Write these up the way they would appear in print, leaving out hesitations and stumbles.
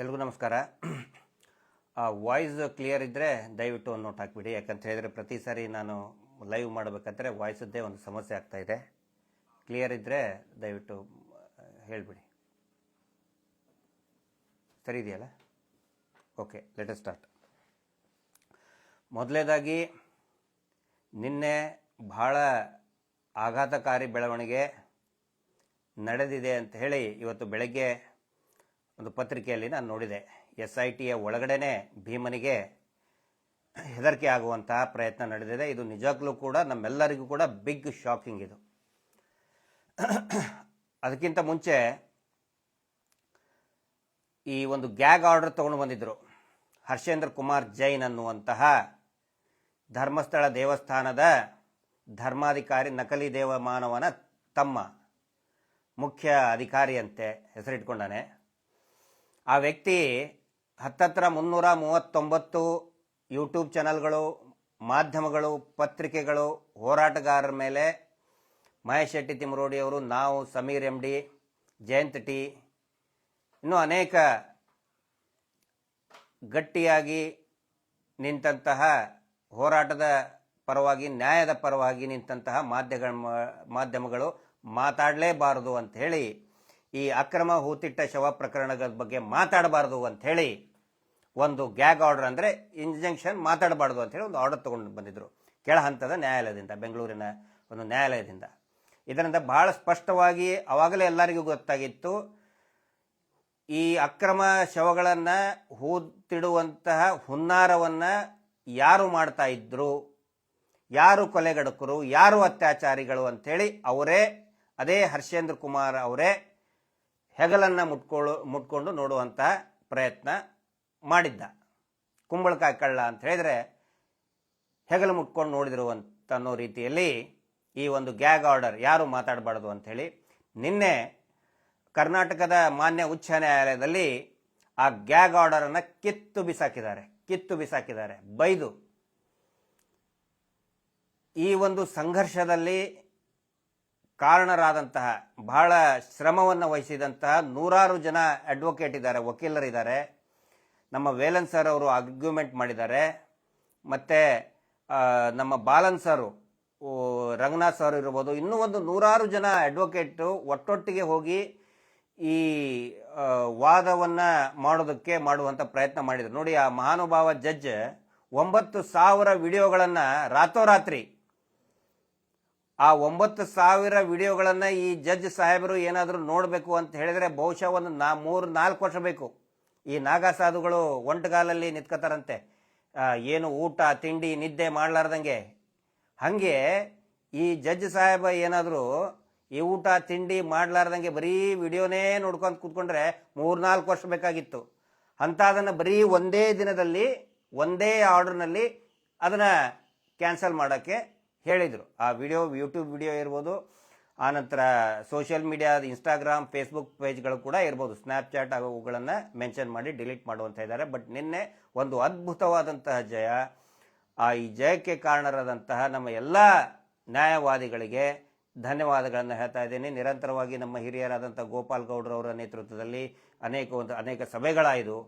ಎಲ್ರಿಗೂ ನಮಸ್ಕಾರ. Voice clear ಇದ್ದರೆ ದಯವಿಟ್ಟು ಒಂದು ನೋಟ್ ಹಾಕಿಬಿಡಿ. ಯಾಕಂತ ಹೇಳಿದರೆ ಪ್ರತಿ ಸಾರಿ ನಾನು ಲೈವ್ ಮಾಡಬೇಕಾದ್ರೆ ವಾಯ್ಸದ್ದೇ ಒಂದು ಸಮಸ್ಯೆ ಆಗ್ತಾಯಿದೆ. ಕ್ಲಿಯರ್ ಇದ್ದರೆ ದಯವಿಟ್ಟು ಹೇಳಿಬಿಡಿ. ಸರಿ ಇದೆಯಲ್ಲ? Okay, let us start. ಮೊದಲನೇದಾಗಿ ನಿನ್ನೆ ಬಹಳ ಆಘಾತಕಾರಿ ಬೆಳವಣಿಗೆ ನಡೆದಿದೆ ಅಂತ ಹೇಳಿ ಇವತ್ತು ಬೆಳಗ್ಗೆ ಒಂದು ಪತ್ರಿಕೆಯಲ್ಲಿ ನಾನು ನೋಡಿದೆ. SITಯ ಒಳಗಡೆನೆ ಭೀಮನಿಗೆ ಹೆದರಿಕೆ ಆಗುವಂತಹ ಪ್ರಯತ್ನ ನಡೆದಿದೆ. ಇದು ನಿಜಕ್ಕೂ ಕೂಡ ನಮ್ಮೆಲ್ಲರಿಗೂ ಕೂಡ ಬಿಗ್ ಶಾಕಿಂಗ್ ಇದು. ಅದಕ್ಕಿಂತ ಮುಂಚೆ ಈ ಒಂದು ಗ್ಯಾಗ್ ಆರ್ಡರ್ ತಗೊಂಡು ಬಂದಿದ್ದರು. ಹರ್ಷೇಂದ್ರ ಕುಮಾರ್ ಜೈನ್ ಅನ್ನುವಂತಹ ಧರ್ಮಸ್ಥಳ ದೇವಸ್ಥಾನದ ಧರ್ಮಾಧಿಕಾರಿ, ನಕಲಿ ದೇವಮಾನವನ ತಮ್ಮ, ಮುಖ್ಯ ಅಧಿಕಾರಿಯಂತೆ ಹೆಸರಿಟ್ಕೊಂಡಾನೆ. ಆ ವ್ಯಕ್ತಿ ಹತ್ತತ್ರ 339 ಯೂಟ್ಯೂಬ್ ಚಾನಲ್ಗಳು, ಮಾಧ್ಯಮಗಳು, ಪತ್ರಿಕೆಗಳು, ಹೋರಾಟಗಾರರ ಮೇಲೆ ಮಹೇಶ್ ಶೆಟ್ಟಿ ತಿಮರೋಡಿಯವರು, ನಾವು, ಸಮೀರ್ MD, ಜಯಂತ್ ಟಿ, ಇನ್ನೂ ಅನೇಕ ಗಟ್ಟಿಯಾಗಿ ನಿಂತಹ ಹೋರಾಟದ ಪರವಾಗಿ, ನ್ಯಾಯದ ಪರವಾಗಿ ನಿಂತಹ ಮಾಧ್ಯಮಗಳು ಮಾತಾಡಲೇಬಾರದು ಅಂತ ಹೇಳಿ, ಈ ಅಕ್ರಮ ಹೂತಿಟ್ಟ ಶವ ಪ್ರಕರಣದ ಬಗ್ಗೆ ಮಾತಾಡಬಾರ್ದು ಅಂಥೇಳಿ ಒಂದು ಗ್ಯಾಗ್ ಆರ್ಡರ್, ಅಂದರೆ ಇಂಜಂಕ್ಷನ್, ಮಾತಾಡಬಾರ್ದು ಅಂಥೇಳಿ ಒಂದು ಆರ್ಡರ್ ತೊಗೊಂಡು ಬಂದಿದ್ದರು ಕೆಳ ಹಂತದ ನ್ಯಾಯಾಲಯದಿಂದ, ಬೆಂಗಳೂರಿನ ಒಂದು ನ್ಯಾಯಾಲಯದಿಂದ. ಇದರಿಂದ ಬಹಳ ಸ್ಪಷ್ಟವಾಗಿ ಅವಾಗಲೇ ಎಲ್ಲರಿಗೂ ಗೊತ್ತಾಗಿತ್ತು, ಈ ಅಕ್ರಮ ಶವಗಳನ್ನು ಹೂತಿಡುವಂತಹ ಹುನ್ನಾರವನ್ನು ಯಾರು ಮಾಡ್ತಾ ಇದ್ರು, ಯಾರು ಕೊಲೆಗಡಕರು, ಯಾರು ಅತ್ಯಾಚಾರಿಗಳು ಅಂಥೇಳಿ ಅವರೇ, ಅದೇ ಹರ್ಷೇಂದ್ರ ಕುಮಾರ್ ಅವರೇ ಹೆಗಲನ್ನು ಮುಟ್ಕೊಂಡು ನೋಡುವಂಥ ಪ್ರಯತ್ನ ಮಾಡಿದ್ದ. ಕುಂಬಳಕಾಯಿ ಕಳ್ಳ ಅಂತ ಹೇಳಿದರೆ ಹೆಗಲು ಮುಟ್ಕೊಂಡು ನೋಡಿದ್ರು ಅಂತ ಅನ್ನೋ ರೀತಿಯಲ್ಲಿ ಈ ಒಂದು ಗ್ಯಾಗ್ ಆರ್ಡರ್, ಯಾರು ಮಾತಾಡಬಾರ್ದು ಅಂಥೇಳಿ, ನಿನ್ನೆ ಕರ್ನಾಟಕದ ಮಾನ್ಯ ಉಚ್ಚ ನ್ಯಾಯಾಲಯದಲ್ಲಿ ಆ ಗ್ಯಾಗ್ ಆರ್ಡರನ್ನು ಕಿತ್ತು ಬಿಸಾಕಿದ್ದಾರೆ ಬೈದು. ಈ ಒಂದು ಸಂಘರ್ಷದಲ್ಲಿ ಕಾರಣರಾದಂತಹ, ಬಹಳ ಶ್ರಮವನ್ನು ವಹಿಸಿದಂತಹ ನೂರಾರು ಜನ ಅಡ್ವೊಕೇಟ್ ಇದ್ದಾರೆ, ವಕೀಲರಿದ್ದಾರೆ. ನಮ್ಮ ವೇಲನ್ ಸರ್ ಅವರು ಆರ್ಗ್ಯುಮೆಂಟ್ ಮಾಡಿದ್ದಾರೆ, ಮತ್ತು ನಮ್ಮ ಬಾಲನ್ ಸರು, ರಂಗನಾಥ್ ಸರ್ ಇರ್ಬೋದು, ಇನ್ನೂ ಒಂದು ನೂರಾರು ಜನ ಅಡ್ವೊಕೇಟು ಒಟ್ಟೊಟ್ಟಿಗೆ ಹೋಗಿ ಈ ವಾದವನ್ನು ಮಾಡುವಂಥ ಪ್ರಯತ್ನ ಮಾಡಿದರು. ನೋಡಿ, ಆ ಮಹಾನುಭಾವ ಜಡ್ಜ್ 9,000 ವಿಡಿಯೋಗಳನ್ನು ರಾತ್ರೋರಾತ್ರಿ, ಆ 9,000 ವಿಡಿಯೋಗಳನ್ನು ಈ ಜಡ್ಜ್ ಸಾಹೇಬರು ಏನಾದರೂ ನೋಡಬೇಕು ಅಂತ ಹೇಳಿದರೆ ಬಹುಶಃ ಒಂದು 3-4 ವರ್ಷ ಬೇಕು. ಈ ನಾಗಾ ಸಾಧುಗಳು ಒಂಟಗಾಲಲ್ಲಿ ನಿಂತ್ಕೋತಾರಂತೆ, ಏನು ಊಟ ತಿಂಡಿ ನಿದ್ದೆ ಮಾಡಲಾರ್ದಂಗೆ. ಹಾಗೆ ಈ ಜಡ್ಜ್ ಸಾಹೇಬ ಏನಾದರೂ ಈ ಊಟ ತಿಂಡಿ ಮಾಡಲಾರ್ದಂಗೆ ಬರೀ ವಿಡಿಯೋನೇ ನೋಡ್ಕೊಂಡು ಕೂತ್ಕೊಂಡ್ರೆ 3-4 ವರ್ಷ ಬೇಕಾಗಿತ್ತು. ಅಂಥದನ್ನು ಬರೀ ಒಂದೇ ದಿನದಲ್ಲಿ, ಒಂದೇ ಆರ್ಡರ್ನಲ್ಲಿ ಅದನ್ನು ಕ್ಯಾನ್ಸಲ್ ಮಾಡೋಕ್ಕೆ ಹೇಳಿದರು. ಆ ವಿಡಿಯೋ, ಯೂಟ್ಯೂಬ್ ವಿಡಿಯೋ ಇರ್ಬೋದು, ಆನಂತರ ಸೋಷಿಯಲ್ ಮೀಡಿಯಾದ ಇನ್ಸ್ಟಾಗ್ರಾಮ್, ಫೇಸ್ಬುಕ್ ಪೇಜ್ಗಳು ಕೂಡ ಇರ್ಬೋದು, ಸ್ನ್ಯಾಪ್ಚಾಟ್ ಅವುಗಳನ್ನು ಮೆನ್ಷನ್ ಮಾಡಿ ಡಿಲೀಟ್ ಮಾಡುವಂತ ಇದ್ದಾರೆ. ಬಟ್ ನಿನ್ನೆ ಒಂದು ಅದ್ಭುತವಾದಂತಹ ಜಯ. ಈ ಜಯಕ್ಕೆ ಕಾರಣರಾದಂತಹ ನಮ್ಮ ಎಲ್ಲ ನ್ಯಾಯವಾದಿಗಳಿಗೆ ಧನ್ಯವಾದಗಳನ್ನು ಹೇಳ್ತಾ ಇದ್ದೀನಿ. ನಿರಂತರವಾಗಿ ನಮ್ಮ ಹಿರಿಯರಾದಂಥ ಗೋಪಾಲ್ ಗೌಡ್ರವರ ನೇತೃತ್ವದಲ್ಲಿ ಅನೇಕ ಸಭೆಗಳಾಯಿತು.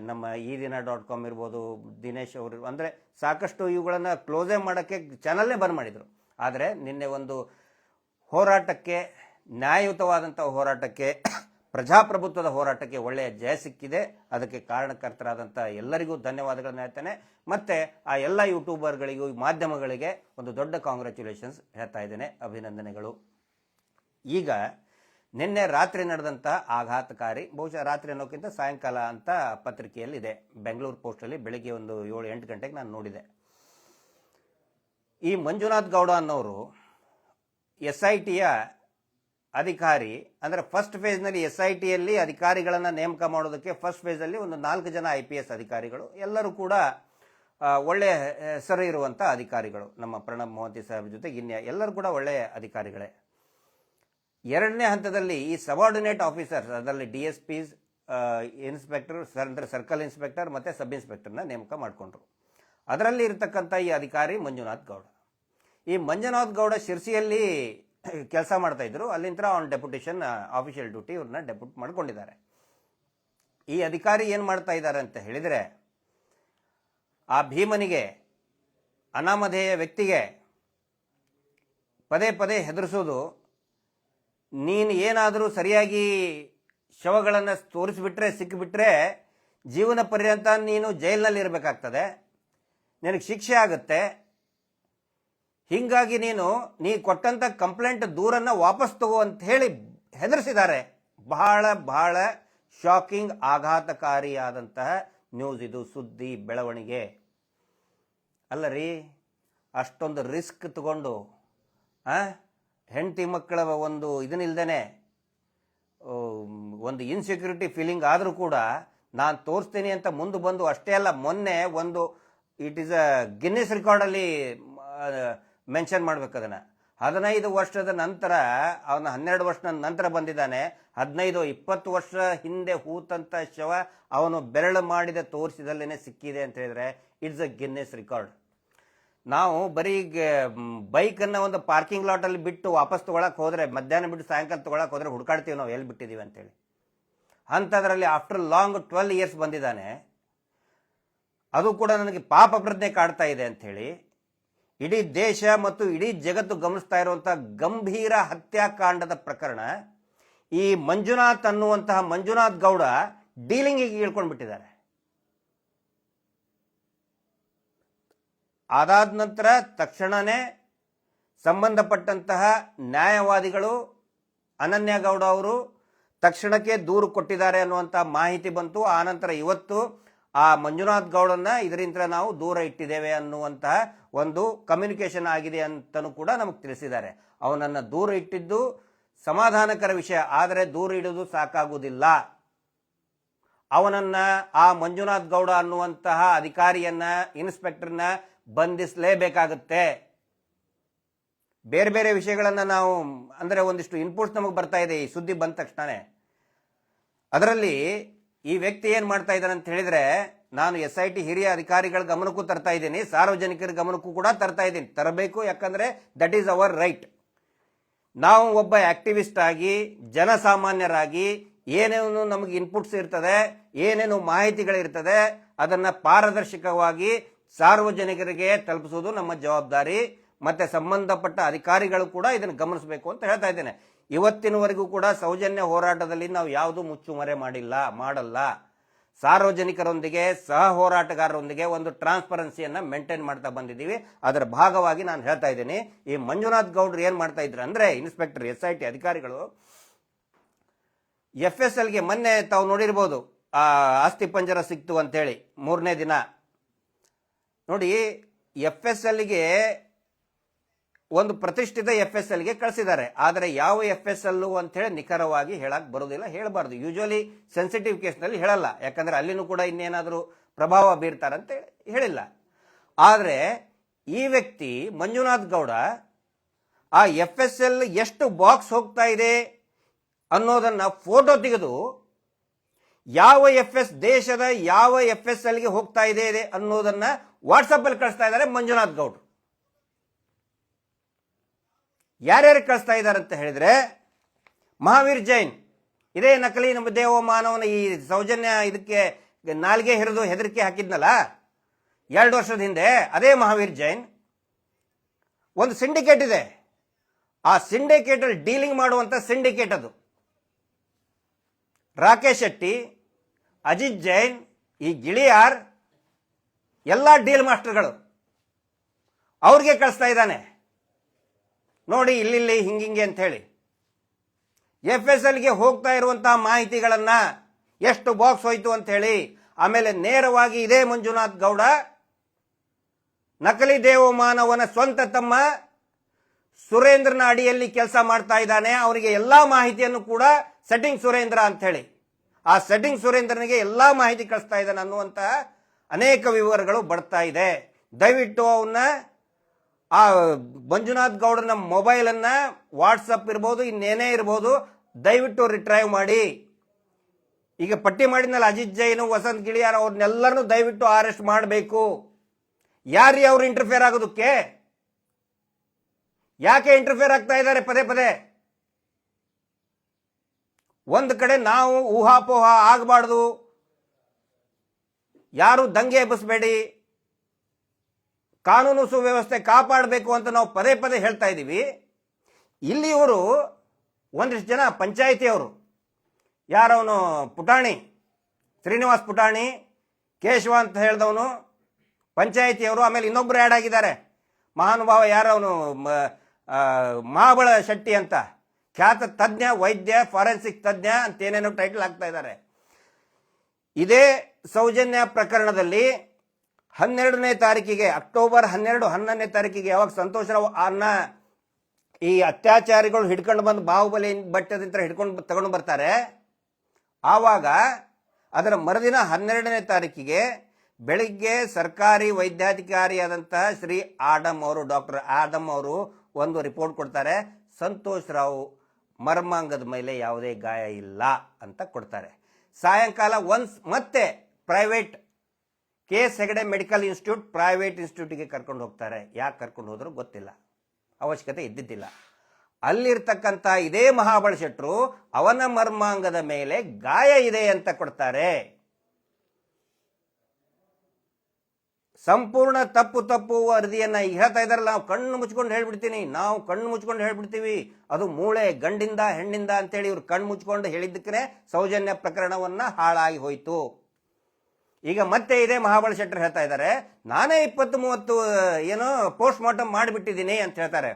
ನಮ್ಮ ಈ ದಿನ .com ಇರ್ಬೋದು, ದಿನೇಶ್ ಅವರು, ಅಂದರೆ ಸಾಕಷ್ಟು ಇವುಗಳನ್ನು ಕ್ಲೋಸೇ ಮಾಡೋಕ್ಕೆ ಚಾನಲ್ಲೇ ಬಂದ್ ಮಾಡಿದರು. ಆದರೆ ನಿನ್ನೆ ಒಂದು ಹೋರಾಟಕ್ಕೆ, ನ್ಯಾಯಯುತವಾದಂಥ ಹೋರಾಟಕ್ಕೆ, ಪ್ರಜಾಪ್ರಭುತ್ವದ ಹೋರಾಟಕ್ಕೆ ಒಳ್ಳೆಯ ಜಯ ಸಿಕ್ಕಿದೆ. ಅದಕ್ಕೆ ಕಾರಣಕರ್ತರಾದಂಥ ಎಲ್ಲರಿಗೂ ಧನ್ಯವಾದಗಳನ್ನು ಹೇಳ್ತೇನೆ. ಮತ್ತು ಆ ಎಲ್ಲ ಯೂಟ್ಯೂಬರ್ಗಳಿಗೂ, ಮಾಧ್ಯಮಗಳಿಗೆ ಒಂದು ದೊಡ್ಡ ಕಾಂಗ್ರ್ಯಾಚುಲೇಷನ್ಸ್ ಹೇಳ್ತಾ ಇದ್ದೇನೆ, ಅಭಿನಂದನೆಗಳು. ಈಗ ನಿನ್ನೆ ರಾತ್ರಿ ನಡೆದಂಥ ಆಘಾತಕಾರಿ, ಬಹುಶಃ ರಾತ್ರಿ ಅನ್ನೋಕ್ಕಿಂತ ಸಾಯಂಕಾಲ ಅಂತ ಪತ್ರಿಕೆಯಲ್ಲಿದೆ, ಬೆಂಗಳೂರು ಪೋಸ್ಟಲ್ಲಿ ಬೆಳಿಗ್ಗೆ ಒಂದು 7-8 ಗಂಟೆಗೆ ನಾನು ನೋಡಿದೆ. ಈ ಮಂಜುನಾಥ್ ಗೌಡ ಅನ್ನೋರು SITಯ ಅಧಿಕಾರಿ, ಅಂದರೆ ಫಸ್ಟ್ ಫೇಜ್ನಲ್ಲಿ SITಯಲ್ಲಿ ಅಧಿಕಾರಿಗಳನ್ನು ನೇಮಕ ಮಾಡೋದಕ್ಕೆ ಫಸ್ಟ್ ಫೇಜಲ್ಲಿ ಒಂದು 4 ಜನ IPS ಅಧಿಕಾರಿಗಳು, ಎಲ್ಲರೂ ಕೂಡ ಒಳ್ಳೆಯ ಹೆಸರು ಇರುವಂಥ ಅಧಿಕಾರಿಗಳು. ನಮ್ಮ ಪ್ರಣಬ್ ಮೊಹಂತಿ ಸಾಹೇಬ್ ಜೊತೆಗೆ ಎಲ್ಲರೂ ಕೂಡ ಒಳ್ಳೆಯ ಅಧಿಕಾರಿಗಳೇ. ಎರಡನೇ ಹಂತದಲ್ಲಿ ಈ ಸಬಾರ್ಡಿನೇಟ್ ಆಫೀಸರ್ಸ್, ಅದರಲ್ಲಿ DSPs, ಇನ್ಸ್ಪೆಕ್ಟರ್, ಅಂದರೆ ಸರ್ಕಲ್ ಇನ್ಸ್ಪೆಕ್ಟರ್ ಮತ್ತು ಸಬ್ ಇನ್ಸ್ಪೆಕ್ಟರ್ನ ನೇಮಕ ಮಾಡಿಕೊಂಡ್ರು. ಅದರಲ್ಲಿ ಇರತಕ್ಕಂಥ ಈ ಅಧಿಕಾರಿ ಮಂಜುನಾಥ್ ಗೌಡ. ಈ ಮಂಜುನಾಥ್ ಗೌಡ ಶಿರ್ಸಿಯಲ್ಲಿ ಕೆಲಸ ಮಾಡ್ತಾ ಇದ್ರು. ಅಲ್ಲಿಂದ ಆನ್ ಡೆಪ್ಯುಟೇಷನ್, ಆಫಿಷಿಯಲ್ ಡ್ಯೂಟಿ ಇವ್ರನ್ನ ಡೆಪ್ಯೂಟ್ ಮಾಡ್ಕೊಂಡಿದ್ದಾರೆ. ಈ ಅಧಿಕಾರಿ ಏನು ಮಾಡ್ತಾ ಇದ್ದಾರೆ ಅಂತ ಹೇಳಿದರೆ, ಆ ಭೀಮನಿಗೆ, ಅನಾಮಧೇಯ ವ್ಯಕ್ತಿಗೆ ಪದೇ ಪದೇ ಹೆದರಿಸೋದು, ನೀನು ಏನಾದರೂ ಸರಿಯಾಗಿ ಶವಗಳನ್ನು ತೋರಿಸಿಬಿಟ್ರೆ, ಸಿಕ್ಕಿಬಿಟ್ರೆ ಜೀವನ ಪರ್ಯಂತ ನೀನು ಜೈಲಿನಲ್ಲಿ ಇರಬೇಕಾಗ್ತದೆ, ನಿನಗೆ ಶಿಕ್ಷೆ ಆಗುತ್ತೆ, ಹೀಗಾಗಿ ನೀ ಕೊಟ್ಟಂಥ ಕಂಪ್ಲೇಂಟ್ ದೂರನ್ನು ವಾಪಸ್ ತಗೋ ಅಂತ ಹೇಳಿ ಹೆದರಿಸಿದ್ದಾರೆ. ಬಹಳ ಬಹಳ ಶಾಕಿಂಗ್, ಆಘಾತಕಾರಿಯಾದಂತಹ ನ್ಯೂಸ್ ಇದು, ಸುದ್ದಿ ಬೆಳವಣಿಗೆ. ಅಲ್ಲ ರೀ, ಅಷ್ಟೊಂದು ರಿಸ್ಕ್ ತಗೊಂಡು ಹೆಂಡತಿ ಮಕ್ಕಳ ಒಂದು ಇದನ್ನಿಲ್ದೇನೆ, ಒಂದು ಇನ್ಸೆಕ್ಯೂರಿಟಿ ಫೀಲಿಂಗ್ ಆದರೂ ಕೂಡ ನಾನು ತೋರಿಸ್ತೀನಿ ಅಂತ ಮುಂದೆ ಬಂದು, ಅಷ್ಟೇ ಅಲ್ಲ, ಮೊನ್ನೆ ಒಂದು ಇಟ್ ಈಸ್ ಅ ಗಿನ್ನಿಸ್ ರೆಕಾರ್ಡಲ್ಲಿ ಮೆನ್ಷನ್ ಮಾಡ್ಬೇಕು ಅದನ್ನು. 15 ವರ್ಷದ ನಂತರ, ಅವನ 12 ವರ್ಷದ ನಂತರ ಬಂದಿದ್ದಾನೆ. 15-20 ವರ್ಷ ಹಿಂದೆ ಹೂತಂತ ಶವ ಅವನು ಬೆರಳು ಮಾಡಿದ ತೋರಿಸಿದಲ್ಲೇ ಸಿಕ್ಕಿದೆ ಅಂತ ಹೇಳಿದ್ರೆ ಇಟ್ಸ್ ಅ ಗಿನ್ನಿಸ್ ರೆಕಾರ್ಡ್. ನಾವು ಬರೀ ಬೈಕನ್ನು ಒಂದು ಪಾರ್ಕಿಂಗ್ ಲಾಟಲ್ಲಿ ಬಿಟ್ಟು ವಾಪಸ್ ತೊಗೊಳಕ್ಕೆ ಹೋದರೆ, ಮಧ್ಯಾಹ್ನ ಬಿಟ್ಟು ಸಾಯಂಕಾಲ ತೊಗೊಳಕ್ಕೆ ಹೋದರೆ ಹುಡುಕಾಡ್ತೀವಿ ನಾವು ಎಲ್ಲಿ ಬಿಟ್ಟಿದ್ದೀವಿ ಅಂತೇಳಿ. ಅಂಥದ್ರಲ್ಲಿ ಆಫ್ಟರ್ ಲಾಂಗ್ 12 ಇಯರ್ಸ್ ಬಂದಿದ್ದಾನೆ. ಅದು ಕೂಡ ನನಗೆ ಪಾಪ ಪ್ರಜ್ಞೆ ಕಾಡ್ತಾ ಇದೆ ಅಂಥೇಳಿ ಇಡೀ ದೇಶ ಮತ್ತು ಇಡೀ ಜಗತ್ತು ಗಮನಿಸ್ತಾ ಇರುವಂಥ ಗಂಭೀರ ಹತ್ಯಾಕಾಂಡದ ಪ್ರಕರಣ. ಈ ಮಂಜುನಾಥ್ ಅನ್ನುವಂತಹ ಮಂಜುನಾಥ್ ಗೌಡ ಡೀಲಿಂಗಿಗೆ ಇಳ್ಕೊಂಡು ಬಿಟ್ಟಿದ್ದಾರೆ. ಅದಾದ ನಂತರ ತಕ್ಷಣವೇ ಸಂಬಂಧಪಟ್ಟಂತಹ ನ್ಯಾಯವಾದಿಗಳು ಅನನ್ಯ ಗೌಡ ಅವರು ತಕ್ಷಣಕ್ಕೆ ದೂರು ಕೊಟ್ಟಿದ್ದಾರೆ ಅನ್ನುವಂಥ ಮಾಹಿತಿ ಬಂತು. ಆನಂತರ ಇವತ್ತು ಆ ಮಂಜುನಾಥ್ ಗೌಡನ್ನ ಇದರಿಂದ ನಾವು ದೂರ ಇಟ್ಟಿದ್ದೇವೆ ಅನ್ನುವಂತಹ ಒಂದು ಕಮ್ಯುನಿಕೇಶನ್ ಆಗಿದೆ ಅಂತಲೂ ಕೂಡ ನಮಗೆ ತಿಳಿಸಿದ್ದಾರೆ. ಅವನನ್ನು ದೂರ ಇಟ್ಟಿದ್ದು ಸಮಾಧಾನಕರ ವಿಷಯ, ಆದರೆ ದೂರ ಇಡುವುದು ಸಾಕಾಗುವುದಿಲ್ಲ. ಅವನನ್ನ, ಆ ಮಂಜುನಾಥ್ ಗೌಡ ಅನ್ನುವಂತಹ ಅಧಿಕಾರಿಯನ್ನ, ಇನ್ಸ್ಪೆಕ್ಟರ್ನ ಬಂಧಿಸಲೇಬೇಕಾಗುತ್ತೆ. ಬೇರೆ ಬೇರೆ ವಿಷಯಗಳನ್ನು ನಾವು, ಅಂದರೆ ಒಂದಿಷ್ಟು ಇನ್ಪುಟ್ಸ್ ನಮಗೆ ಬರ್ತಾ ಇದೆ ಈ ಸುದ್ದಿ ಬಂದ ತಕ್ಷಣನೇ. ಅದರಲ್ಲಿ ಈ ವ್ಯಕ್ತಿ ಏನು ಮಾಡ್ತಾ ಇದ್ದಾನೆ ಅಂತ ಹೇಳಿದ್ರೆ, ನಾನು SIT ಹಿರಿಯ ಅಧಿಕಾರಿಗಳ ಗಮನಕ್ಕೂ ತರ್ತಾ ಇದ್ದೀನಿ, ಸಾರ್ವಜನಿಕರ ಗಮನಕ್ಕೂ ಕೂಡ ತರ್ತಾ ಇದ್ದೀನಿ, ತರಬೇಕು. ಯಾಕಂದರೆ ದಟ್ ಈಸ್ ಅವರ್ ರೈಟ್. ನಾವು ಒಬ್ಬ ಆಕ್ಟಿವಿಸ್ಟ್ ಆಗಿ, ಜನಸಾಮಾನ್ಯರಾಗಿ ಏನೇನು ನಮಗೆ ಇನ್ಪುಟ್ಸ್ ಇರ್ತದೆ, ಏನೇನು ಮಾಹಿತಿಗಳಿರ್ತದೆ, ಅದನ್ನು ಪಾರದರ್ಶಕವಾಗಿ ಸಾರ್ವಜನಿಕರಿಗೆ ತಲುಪಿಸುವುದು ನಮ್ಮ ಜವಾಬ್ದಾರಿ. ಮತ್ತೆ ಸಂಬಂಧಪಟ್ಟ ಅಧಿಕಾರಿಗಳು ಕೂಡ ಇದನ್ನು ಗಮನಿಸಬೇಕು ಅಂತ ಹೇಳ್ತಾ ಇದ್ದೇನೆ. ಇವತ್ತಿನವರೆಗೂ ಕೂಡ ಸೌಜನ್ಯ ಹೋರಾಟದಲ್ಲಿ ನಾವು ಯಾವುದು ಮುಚ್ಚುಮರೆ ಮಾಡಲ್ಲ. ಸಾರ್ವಜನಿಕರೊಂದಿಗೆ, ಸಹ ಹೋರಾಟಗಾರರೊಂದಿಗೆ ಒಂದು ಟ್ರಾನ್ಸ್ಪರೆನ್ಸಿಯನ್ನು ಮೇಂಟೈನ್ ಮಾಡ್ತಾ ಬಂದಿದ್ದೀವಿ. ಅದರ ಭಾಗವಾಗಿ ನಾನು ಹೇಳ್ತಾ ಇದ್ದೀನಿ, ಈ ಮಂಜುನಾಥ್ ಗೌಡ್ರು ಏನು ಮಾಡ್ತಾ ಇದ್ರು ಅಂದರೆ, ಇನ್ಸ್ಪೆಕ್ಟರ್ SIT ಅಧಿಕಾರಿಗಳು FSLಗೆ ಮೊನ್ನೆ ತಾವು ನೋಡಿರ್ಬೋದು, ಆಸ್ತಿ ಪಂಜರ ಸಿಕ್ತು ಅಂತೇಳಿ 3ನೇ ದಿನ ನೋಡಿ, FSLಗೆ ಒಂದು ಪ್ರತಿಷ್ಠಿತ FSLಗೆ ಕಳಿಸಿದ್ದಾರೆ. ಆದರೆ ಯಾವ FSL ಅಂತೇಳಿ ನಿಖರವಾಗಿ ಹೇಳಕ್ ಬರೋದಿಲ್ಲ, ಹೇಳಬಾರ್ದು. ಯೂಶುವಲಿ ಸೆನ್ಸಿಟಿವ್ ಕೇಸ್ನಲ್ಲಿ ಹೇಳಲ್ಲ, ಯಾಕಂದ್ರೆ ಅಲ್ಲಿನೂ ಕೂಡ ಇನ್ನೇನಾದರೂ ಪ್ರಭಾವ ಬೀರ್ತಾರಂತ ಹೇಳಿಲ್ಲ. ಆದರೆ ಈ ವ್ಯಕ್ತಿ ಮಂಜುನಾಥ್ ಗೌಡ ಆ FSL ಎಷ್ಟು ಬಾಕ್ಸ್ ಹೋಗ್ತಾ ಇದೆ ಅನ್ನೋದನ್ನ ಫೋಟೋ ತೆಗೆದು ಯಾವ ದೇಶದ ಯಾವ FSLಗೆ ಹೋಗ್ತಾ ಇದೆ ಅನ್ನೋದನ್ನ ವಾಟ್ಸಪ್ ಅಲ್ಲಿ ಕಳಿಸ್ತಾ ಇದ್ದಾರೆ ಮಂಜುನಾಥ್ ಗೌಡ್ರು. ಯಾರ್ಯಾರು ಕಳಿಸ್ತಾ ಇದ್ದಾರೆ ಅಂತ ಹೇಳಿದ್ರೆ, ಮಹಾವೀರ್ ಜೈನ್, ಇದೇ ನಕಲಿ ನಮ್ಮ ದೇವಮಾನವನ ಈ ಸೌಜನ್ಯ ಇದಕ್ಕೆ ನಾಲ್ಗೆ ಹಿರಿದು ಹೆದರಿಕೆ ಹಾಕಿದ್ನಲ್ಲ 2 ವರ್ಷದ ಹಿಂದೆ, ಅದೇ ಮಹಾವೀರ್ ಜೈನ್. ಒಂದು ಸಿಂಡಿಕೇಟ್ ಇದೆ, ಆ ಸಿಂಡಿಕೇಟ್ ಅಲ್ಲಿ ಡೀಲಿಂಗ್ ಮಾಡುವಂತ ಸಿಂಡಿಕೇಟ್ ಅದು. ರಾಕೇಶ್ ಶೆಟ್ಟಿ, ಅಜಿತ್ ಜೈನ್, ಈ ಗಿಳಿಯಾರ್ ಎಲ್ಲ ಡೀಲ್ ಮಾಸ್ಟರ್ಗಳು, ಅವ್ರಿಗೆ ಕಳಿಸ್ತಾ ಇದ್ದಾನೆ. ನೋಡಿ ಇಲ್ಲಿ ಹಿಂಗಿಂಗೆ ಅಂತ ಹೇಳಿ FSLಗೆ ಹೋಗ್ತಾ ಇರುವಂತಹ ಮಾಹಿತಿಗಳನ್ನ, ಎಷ್ಟು ಬಾಕ್ಸ್ ಹೋಯ್ತು ಅಂತ ಹೇಳಿ. ಆಮೇಲೆ ನೇರವಾಗಿ ಇದೇ ಮಂಜುನಾಥ್ ಗೌಡ ನಕಲಿ ದೇವಮಾನವನ ಸ್ವಂತ ತಮ್ಮ ಸುರೇಂದ್ರನ ಅಡಿಯಲ್ಲಿ ಕೆಲಸ ಮಾಡ್ತಾ ಇದ್ದಾನೆ. ಅವರಿಗೆ ಎಲ್ಲಾ ಮಾಹಿತಿಯನ್ನು ಕೂಡ ಸೆಟ್ಟಿಂಗ್ ಸುರೇಂದ್ರ ಅಂತ ಹೇಳಿ, ಆ ಸೆಟ್ಟಿಂಗ್ ಸುರೇಂದ್ರನಿಗೆ ಎಲ್ಲಾ ಮಾಹಿತಿ ಕಳಿಸ್ತಾ ಇದ್ದಾನೆ ಅನ್ನುವಂತಹ ಅನೇಕ ವಿವರಗಳು ಬರ್ತಾ ಇದೆ. ದಯವಿಟ್ಟು ಅವನ್ನ, ಆ ಮಂಜುನಾಥ್ ಗೌಡನ ಮೊಬೈಲ್ ಅನ್ನ, ವಾಟ್ಸಪ್ ಇರ್ಬೋದು, ಇನ್ನೇನೇ ಇರ್ಬೋದು, ದಯವಿಟ್ಟು ರಿಟ್ರೈವ್ ಮಾಡಿ. ಈಗ ಪಟ್ಟಿ ಮಾಡಿದ್ನಲ್ಲ ಅಜಿತ್ ಜೈನ್, ವಸಂತ್ ಗಿಳಿಯಾರ್, ಅವ್ರನ್ನೆಲ್ಲರನ್ನು ದಯವಿಟ್ಟು ಅರೆಸ್ಟ್ ಮಾಡಬೇಕು. ಯಾರೀ ಅವ್ರು ಇಂಟರ್ಫಿಯರ್ ಆಗೋದಕ್ಕೆ? ಯಾಕೆ ಇಂಟರ್ಫಿಯರ್ ಆಗ್ತಾ ಇದ್ದಾರೆ ಪದೇ ಪದೇ? ಒಂದು ಕಡೆ ನಾವು ಊಹಾಪೋಹ ಆಗಬಾರ್ದು, ಯಾರು ದಂಗೆ ಎಬ್ಬಿಸಬೇಡಿ, ಕಾನೂನು ಸುವ್ಯವಸ್ಥೆ ಕಾಪಾಡಬೇಕು ಅಂತ ನಾವು ಪದೇ ಪದೇ ಹೇಳ್ತಾ ಇದ್ದೀವಿ. ಇಲ್ಲಿ ಇವರು ಒಂದಿಷ್ಟು ಜನ ಪಂಚಾಯಿತಿಯವರು, ಯಾರವನು ಪುಟಾಣಿ, ಶ್ರೀನಿವಾಸ್ ಪುಟಾಣಿ, ಕೇಶವ ಅಂತ ಹೇಳಿದವನು ಪಂಚಾಯಿತಿಯವರು, ಆಮೇಲೆ ಇನ್ನೊಬ್ಬರು ಆ್ಯಡ್ ಆಗಿದ್ದಾರೆ ಮಹಾನುಭಾವ, ಯಾರವನು ಮಹಾಬಳ ಶೆಟ್ಟಿ ಅಂತ, ಖ್ಯಾತ ತಜ್ಞ ವೈದ್ಯ, ಫಾರೆನ್ಸಿಕ್ ತಜ್ಞ ಅಂತ ಏನೇನೋ ಟೈಟಲ್ ಆಗ್ತಾ ಇದ್ದಾರೆ. ಇದೇ ಸೌಜನ್ಯ ಪ್ರಕರಣದಲ್ಲಿ 12ನೇ ತಾರೀಕಿಗೆ, ಅಕ್ಟೋಬರ್ 11ನೇ ತಾರೀಕಿಗೆ, ಯಾವಾಗ ಸಂತೋಷ್ ರಾವ್ ಅನ್ನ ಈ ಅತ್ಯಾಚಾರಿಗಳು ಹಿಡ್ಕೊಂಡು ಬಂದು ಬಾಹುಬಲಿ ಬಟ್ಟದಿಂದ ಹಿಡ್ಕೊಂಡು ತಗೊಂಡು ಬರ್ತಾರೆ, ಆವಾಗ ಅದರ ಮರುದಿನ 12ನೇ ತಾರೀಕಿಗೆ ಬೆಳಿಗ್ಗೆ ಸರ್ಕಾರಿ ವೈದ್ಯಾಧಿಕಾರಿಯಾದಂಥ ಶ್ರೀ ಆಡಮ್ ಅವರು, ಡಾಕ್ಟರ್ ಆಡಮ್ ಅವರು ಒಂದು ರಿಪೋರ್ಟ್ ಕೊಡ್ತಾರೆ. ಸಂತೋಷ್ ರಾವ್ ಮರ್ಮಾಂಗದ ಮೇಲೆ ಯಾವುದೇ ಗಾಯ ಇಲ್ಲ ಅಂತ ಕೊಡ್ತಾರೆ. ಸಾಯಂಕಾಲ ಮತ್ತೆ private KS Hegde medical institute private ಇನ್ಸ್ಟಿಟ್ಯೂಟ್ಗೆ ಕರ್ಕೊಂಡು ಹೋಗ್ತಾರೆ. ಯಾಕೆ ಕರ್ಕೊಂಡು ಹೋದ್ರು ಗೊತ್ತಿಲ್ಲ, ಅವಶ್ಯಕತೆ ಇದ್ದಿದ್ದಿಲ್ಲ. ಅಲ್ಲಿರ್ತಕ್ಕಂಥ ಇದೇ ಮಹಾಬಳ ಶೆಟ್ರು ಅವನ ಮರ್ಮಾಂಗದ ಮೇಲೆ ಗಾಯ ಇದೆ ಅಂತ ಕೊಡ್ತಾರೆ. ಸಂಪೂರ್ಣ ತಪ್ಪು ವರದಿಯನ್ನ ಹೇಳ್ತಾ ಇದಾರಲ್ಲ, ನಾವು ಕಣ್ಣು ಮುಚ್ಕೊಂಡು ಹೇಳ್ಬಿಡ್ತೀವಿ, ಅದು ಮೂಳೆ ಗಂಡಿಂದ ಹೆಣ್ಣಿಂದ ಅಂತೇಳಿ ಇವ್ರು ಕಣ್ಣು ಮುಚ್ಕೊಂಡು ಹೇಳಿದ್ದಕ್ಕೆ ಸೌಜನ್ಯ ಪ್ರಕರಣವನ್ನ ಹಾಳಾಗಿ ಹೋಯ್ತು. ಈಗ ಮತ್ತೆ ಇದೇ ಮಹಾಬಳ ಶೆಟ್ಟರ್ ಹೇಳ್ತಾ ಇದ್ದಾರೆ, ನಾನೇ 20-30 ಏನೋ ಪೋಸ್ಟ್ ಮಾರ್ಟಮ್ ಮಾಡಿಬಿಟ್ಟಿದ್ದೀನಿ ಅಂತ ಹೇಳ್ತಾರೆ.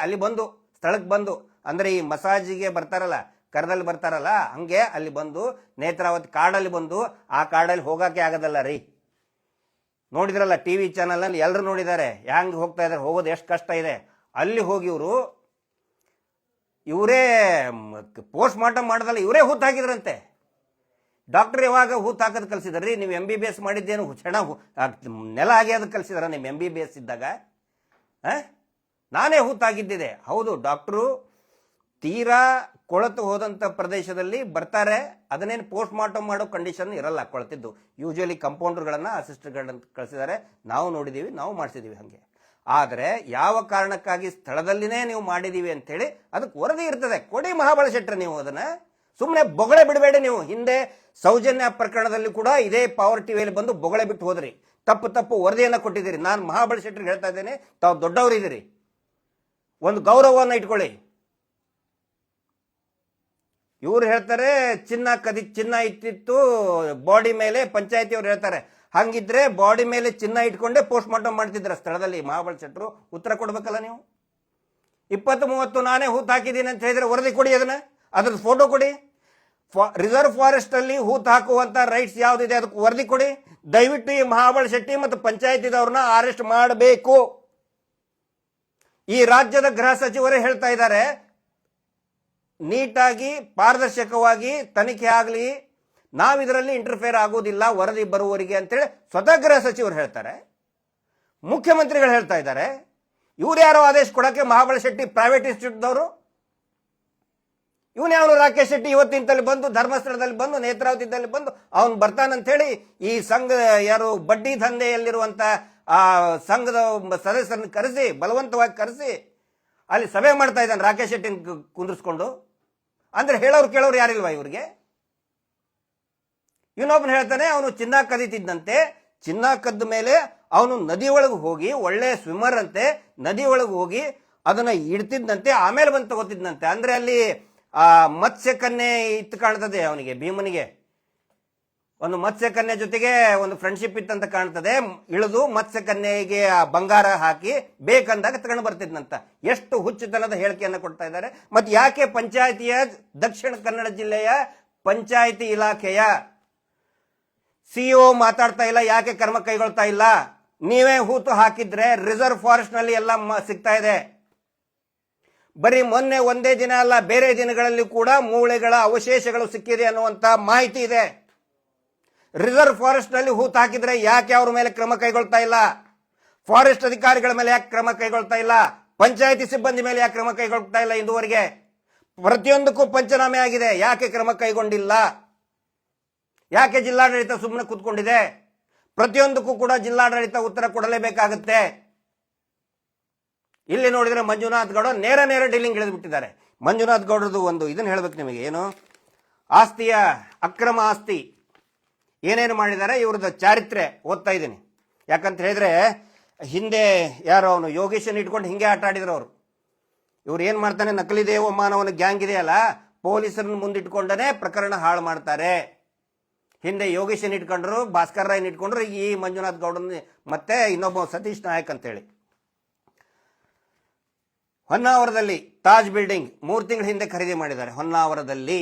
ಅಲ್ಲಿ ಬಂದು ಸ್ಥಳಕ್ಕೆ ಬಂದು, ಅಂದ್ರೆ ಈ ಮಸಾಜಿಗೆ ಬರ್ತಾರಲ್ಲ, ಕರದಲ್ಲಿ ಬರ್ತಾರಲ್ಲ, ಹಂಗೆ ಅಲ್ಲಿ ಬಂದು ನೇತ್ರಾವತಿ ಕಾಡಲ್ಲಿ ಬಂದು, ಆ ಕಾಡಲ್ಲಿ ಹೋಗಕ್ಕೆ ಆಗೋದಲ್ಲ ರೀ. ನೋಡಿದ್ರಲ್ಲ TV ಚಾನಲ್ ಅಲ್ಲಿ ಎಲ್ಲರೂ ನೋಡಿದ್ದಾರೆ ಹೆಂಗ್ ಹೋಗ್ತಾ ಇದಾರೆ, ಹೋಗೋದು ಎಷ್ಟು ಕಷ್ಟ ಇದೆ. ಅಲ್ಲಿ ಹೋಗಿ ಇವರೇ ಪೋಸ್ಟ್ ಮಾರ್ಟಮ್ ಮಾಡೋದಲ್ಲ, ಇವರೇ ಹೂತ್ ಹಾಕಿದ್ರಂತೆ. ಡಾಕ್ಟರ್ ಯಾವಾಗ ಹೂತ್ ಹಾಕೋದು ಕಲಿಸಿದ್ರಿ? ನೀವು MBBS ಮಾಡಿದ್ದೇನು ಕ್ಷಣ ನೆಲ ಆಗ್ಯಾದ ಕಲಿಸಿದಾರ ನಿಮ್ಮ MBBS ಇದ್ದಾಗ? ನಾನೇ ಹೂತ್ ಹಾಕಿದ್ದಿದೆ. ಹೌದು, ಡಾಕ್ಟ್ರು ತೀರಾ ಕೊಳತು ಹೋದಂಥ ಪ್ರದೇಶದಲ್ಲಿ ಬರ್ತಾರೆ, ಅದನ್ನೇನು ಪೋಸ್ಟ್ ಮಾರ್ಟಮ್ ಮಾಡೋ ಕಂಡೀಷನ್ ಇರಲ್ಲ. ಕೊಳತಿದ್ದು ಯೂಶುವಲಿ ಕಂಪೌಂಡರ್ಗಳನ್ನು, ಅಸಿಸ್ಟೆಂಟ್ಗಳನ್ನ ಕಳಿಸಿದ್ದಾರೆ, ನಾವು ನೋಡಿದ್ದೀವಿ, ನಾವು ಮಾಡಿಸಿದ್ದೀವಿ ಹಾಗೆ. ಆದರೆ ಯಾವ ಕಾರಣಕ್ಕಾಗಿ ಸ್ಥಳದಲ್ಲಿನೇ ನೀವು ಮಾಡಿದ್ದೀವಿ ಅಂತೇಳಿ ಅದಕ್ಕೆ ವರದಿ ಇರ್ತದೆ, ಕೊಡಿ ಮಹಾಬಳ ಶೆಟ್ಟರ್. ನೀವು ಅದನ್ನು ಸುಮ್ಮನೆ ಬೊಗಳೆ ಬಿಡಬೇಡಿ. ನೀವು ಹಿಂದೆ ಸೌಜನ್ಯ ಪ್ರಕರಣದಲ್ಲಿ ಕೂಡ ಇದೇ ಪವರ್ ಟಿವಿಯಲ್ಲಿ ಬಂದು ಬೊಗಳೆ ಬಿಟ್ಟು ಹೋದ್ರಿ, ತಪ್ಪು ವರದಿಯನ್ನು ಕೊಟ್ಟಿದ್ದೀರಿ. ನಾನು ಮಹಾಬಳ ಶೆಟ್ಟರ್ ಹೇಳ್ತಾ ಇದ್ದೇನೆ, ತಾವು ದೊಡ್ಡವರಿದ್ದೀರಿ, ಒಂದು ಗೌರವವನ್ನು ಇಟ್ಕೊಳ್ಳಿ. ಇವ್ರು ಹೇಳ್ತಾರೆ ಚಿನ್ನ ಇತ್ತಿತ್ತು ಬಾಡಿ ಮೇಲೆ, ಪಂಚಾಯತಿಯವ್ರು ಹೇಳ್ತಾರೆ ಹಂಗಿದ್ರೆ ಬಾಡಿ ಮೇಲೆ ಚಿನ್ನ ಇಟ್ಕೊಂಡೇ ಪೋಸ್ಟ್ ಮಾರ್ಟಮ್ ಮಾಡ್ತಿದ್ರ ಸ್ಥಳದಲ್ಲಿ. ಮಹಾಬಳ ಶೆಟ್ಟರು ಉತ್ತರ ಕೊಡ್ಬೇಕಲ್ಲ. ನೀವು 20-30 ನಾನೇ ಹೂತ್ ಹಾಕಿದ್ದೀನಿ ಅಂತ ಹೇಳಿದ್ರೆ ವರದಿ ಕೊಡಿ, ಅದ್ರದ್ದು ಫೋಟೋ ಕೊಡಿ. ರಿಸರ್ವ್ ಫಾರೆಸ್ಟ್ ಅಲ್ಲಿ ಹೂತ್ ಹಾಕುವಂತ ರೈಟ್ಸ್ ಯಾವ್ದಿದೆ ಅದಕ್ಕೆ ವರದಿ ಕೊಡಿ. ದಯವಿಟ್ಟು ಈ ಮಹಾಬಳ ಶೆಟ್ಟಿ ಮತ್ತು ಪಂಚಾಯತಿದವ್ರನ್ನ ಅರೆಸ್ಟ್ ಮಾಡಬೇಕು. ಈ ರಾಜ್ಯದ ಗೃಹ ಸಚಿವರೇ ಹೇಳ್ತಾ ಇದ್ದಾರೆ, ನೀಟಾಗಿ ಪಾರದರ್ಶಕವಾಗಿ ತನಿಖೆ ಆಗಲಿ, ನಾವಿದರಲ್ಲಿ ಇಂಟರ್ಫೇರ್ ಆಗೋದಿಲ್ಲ ವರದಿ ಬರುವವರಿಗೆ ಅಂತೇಳಿ ಸ್ವತಃ ಗೃಹ ಸಚಿವರು ಹೇಳ್ತಾರೆ. ಮುಖ್ಯಮಂತ್ರಿಗಳು ಹೇಳ್ತಾ ಇದ್ದಾರೆ. ಇವ್ರು ಯಾರೋ ಆದೇಶ ಕೊಡಕ್ಕೆ ಮಹಾಬಳ ಶೆಟ್ಟಿ ಪ್ರೈವೇಟ್ ಇನ್ಸ್ಟಿಟ್ಯೂಟ್ದವರು? ಇವನು ಯಾವನು ರಾಕೇಶ್ ಶೆಟ್ಟಿ ಇವತ್ತಿಂತಲ್ಲಿ ಬಂದು ಧರ್ಮಸ್ಥಳದಲ್ಲಿ ಬಂದು ನೇತ್ರಾವತಿದಲ್ಲಿ ಬಂದು ಅವನು ಬರ್ತಾನಂತ ಹೇಳಿ ಈ ಸಂಘ ಯಾರು ಬಡ್ಡಿ ದಂಧೆಯಲ್ಲಿರುವಂತ ಆ ಸಂಘದ ಸದಸ್ಯರನ್ನು ಕರೆಸಿ, ಬಲವಂತವಾಗಿ ಕರೆಸಿ ಅಲ್ಲಿ ಸಭೆ ಮಾಡ್ತಾ ಇದ್ದಾನೆ ರಾಕೇಶ್ ಶೆಟ್ಟಿನ ಕುಂದಿರಿಸ್ಕೊಂಡು. ಅಂದ್ರೆ ಹೇಳೋರು ಕೇಳೋರು ಯಾರಿಲ್ವಾ ಇವ್ರಿಗೆ? ಇವನೊಬ್ಬನು ಹೇಳ್ತಾನೆ ಅವನು ಚಿನ್ನ ಕದೀತಿದ್ದಂತೆ, ಚಿನ್ನ ಕದ್ದ ಮೇಲೆ ಅವನು ನದಿ ಒಳಗೆ ಹೋಗಿ, ಒಳ್ಳೆ ಸ್ವಿಮ್ಮರ್ ಅಂತೆ, ನದಿ ಒಳಗೆ ಹೋಗಿ ಅದನ್ನ ಇಡ್ತಿದ್ದಂತೆ, ಆಮೇಲೆ ಬಂದು ತಗೋತಿದ್ದಂತೆ. ಅಂದ್ರೆ ಅಲ್ಲಿ ಆ ಮತ್ಸ್ಯ ಕನ್ಯೆ ಇತ್ತು ಕಾಣ್ತದೆ ಅವನಿಗೆ, ಭೀಮನಿಗೆ ಒಂದು ಮತ್ಸ್ಯ ಕನ್ಯೆ ಜೊತೆಗೆ ಒಂದು ಫ್ರೆಂಡ್ಶಿಪ್ ಇತ್ತಂತ ಕಾಣ್ತದೆ. ಇಳಿದು ಮತ್ಸ್ಯ ಕನ್ಯೆಗೆ ಬಂಗಾರ ಹಾಕಿ ಬೇಕಂದಾಗ ತಗೊಂಡು ಬರ್ತಿದ್ನಂತ. ಎಷ್ಟು ಹುಚ್ಚುತನದ ಹೇಳಿಕೆಯನ್ನು ಕೊಡ್ತಾ ಇದ್ದಾರೆ. ಮತ್ತೆ ಯಾಕೆ ಪಂಚಾಯತಿಯ ದಕ್ಷಿಣ ಕನ್ನಡ ಜಿಲ್ಲೆಯ ಪಂಚಾಯತಿ ಇಲಾಖೆಯ CEO ಮಾತಾಡ್ತಾ ಇಲ್ಲ? ಯಾಕೆ ಕ್ರಮ ಕೈಗೊಳ್ತಾ ಇಲ್ಲ? ನೀವೇ ಹೂತು ಹಾಕಿದ್ರೆ ರಿಸರ್ವ್ ಫಾರೆಸ್ಟ್ ನಲ್ಲಿ ಎಲ್ಲ ಸಿಗ್ತಾ ಇದೆ. ಬರೀ ಮೊನ್ನೆ ಒಂದೇ ದಿನ ಅಲ್ಲ, ಬೇರೆ ದಿನಗಳಲ್ಲಿ ಕೂಡ ಮೂಳೆಗಳ ಅವಶೇಷಗಳು ಸಿಕ್ಕಿದೆ ಅನ್ನುವಂತ ಮಾಹಿತಿ ಇದೆ. ರಿಸರ್ವ್ ಫಾರೆಸ್ಟ್ ನಲ್ಲಿ ಹೂತು ಹಾಕಿದ್ರೆ ಯಾಕೆ ಅವ್ರ ಮೇಲೆ ಕ್ರಮ ಕೈಗೊಳ್ತಾ ಇಲ್ಲ? ಫಾರೆಸ್ಟ್ ಅಧಿಕಾರಿಗಳ ಮೇಲೆ ಯಾಕೆ ಕ್ರಮ ಕೈಗೊಳ್ತಾ ಇಲ್ಲ? ಪಂಚಾಯತಿ ಸಿಬ್ಬಂದಿ ಮೇಲೆ ಯಾಕೆ ಕ್ರಮ ಕೈಗೊಳ್ತಾ ಇಲ್ಲ? ಇಂದುವರೆಗೆ ಪ್ರತಿಯೊಂದಕ್ಕೂ ಪಂಚನಾಮೆ ಆಗಿದೆ, ಯಾಕೆ ಕ್ರಮ ಕೈಗೊಂಡಿಲ್ಲ? ಯಾಕೆ ಜಿಲ್ಲಾಡಳಿತ ಸುಮ್ಮನೆ ಕೂತ್ಕೊಂಡಿದೆ? ಪ್ರತಿಯೊಂದಕ್ಕೂ ಕೂಡ ಜಿಲ್ಲಾಡಳಿತ ಉತ್ತರ ಕೊಡಲೇಬೇಕಾಗುತ್ತೆ. ಇಲ್ಲಿ ನೋಡಿದ್ರೆ ಮಂಜುನಾಥ್ ಗೌಡ ನೇರ ಡೀಲಿಂಗ್ ಇಳಿದ್ಬಿಟ್ಟಿದ್ದಾರೆ. ಮಂಜುನಾಥ್ ಗೌಡರದು ಒಂದು ಇದನ್ನ ಹೇಳ್ಬೇಕು ನಿಮಗೆ, ಏನು ಆಸ್ತಿಯ ಅಕ್ರಮ ಆಸ್ತಿ ಏನೇನು ಮಾಡಿದ್ದಾರೆ ಇವ್ರದ್ದು ಚಾರಿತ್ರ್ಯ ಓದ್ತಾ ಇದ್ದೀನಿ. ಯಾಕಂತ ಹೇಳಿದ್ರೆ ಹಿಂದೆ ಯಾರೋ ಅವನು ಯೋಗೇಶನ್ ಇಟ್ಕೊಂಡು ಹಿಂಗೆ ಆಟ ಆಡಿದ್ರು ಅವರು. ಇವ್ರು ಏನು ಮಾಡ್ತಾನೆ, ನಕಲಿ ದೇವಮಾನವನ ಗ್ಯಾಂಗ್ ಇದೆಯಲ್ಲ, ಪೊಲೀಸರನ್ನ ಮುಂದಿಟ್ಕೊಂಡೇ ಪ್ರಕರಣ ಹಾಳು ಮಾಡ್ತಾರೆ. ಹಿಂದೆ ಯೋಗೇಶನ್ ಇಟ್ಕೊಂಡ್ರು, ಭಾಸ್ಕರ್ ರಾಯ್ನ ಇಟ್ಕೊಂಡ್ರು, ಈ ಮಂಜುನಾಥ್ ಗೌಡನ ಮತ್ತೆ ಇನ್ನೊಬ್ಬ ಸತೀಶ್ ನಾಯಕ್ ಅಂತೇಳಿ. ಹೊನ್ನಾವರದಲ್ಲಿ ತಾಜ್ ಬಿಲ್ಡಿಂಗ್ 3 ತಿಂಗಳ ಹಿಂದೆ ಖರೀದಿ ಮಾಡಿದ್ದಾರೆ ಹೊನ್ನಾವರದಲ್ಲಿ.